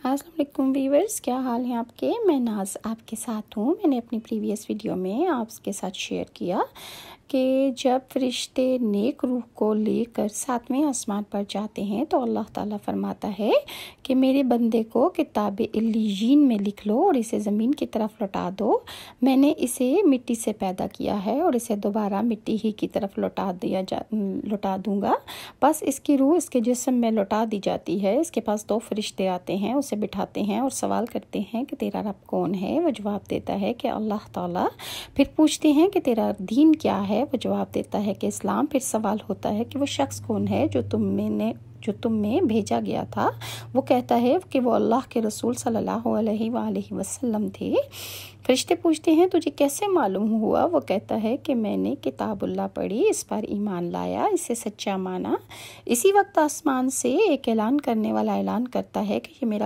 अस्सलाम वालेकुम व्यूअर्स, क्या हाल है आपके। मैं नाज आपके साथ हूँ। मैंने अपनी प्रीवियस वीडियो में आपके साथ शेयर किया कि जब फरिश्ते नेक रूह को लेकर 7वें आसमान पर जाते हैं तो अल्लाह ताला फरमाता है कि मेरे बंदे को किताब इल्लीयीन में लिख लो और इसे ज़मीन की तरफ लौटा दो। मैंने इसे मिट्टी से पैदा किया है और इसे दोबारा मिट्टी ही की तरफ लौटा दूंगा। बस इसकी रूह इसके जिस्म में लौटा दी जाती है। इसके पास 2 फरिश्ते आते हैं, उसे बिठाते हैं और सवाल करते हैं कि तेरा रब कौन है। वो जवाब देता है कि अल्लाह ताला। फिर पूछते हैं कि तेरा दीन क्या है। वो जवाब देता है कि इस्लाम। फिर सवाल होता है कि वो शख्स कौन है जो तुम में भेजा गया था। वो कहता है कि वो अल्लाह के रसूल सल्लल्लाहु अलैहि वसल्लम थे। फरिश्ते पूछते हैं तुझे कैसे मालूम हुआ। वो कहता है कि मैंने किताबुल्लाह पढ़ी, इस पर ईमान लाया, इसे सच्चा माना। इसी वक्त आसमान से एक ऐलान करने वाला ऐलान करता है कि ये मेरा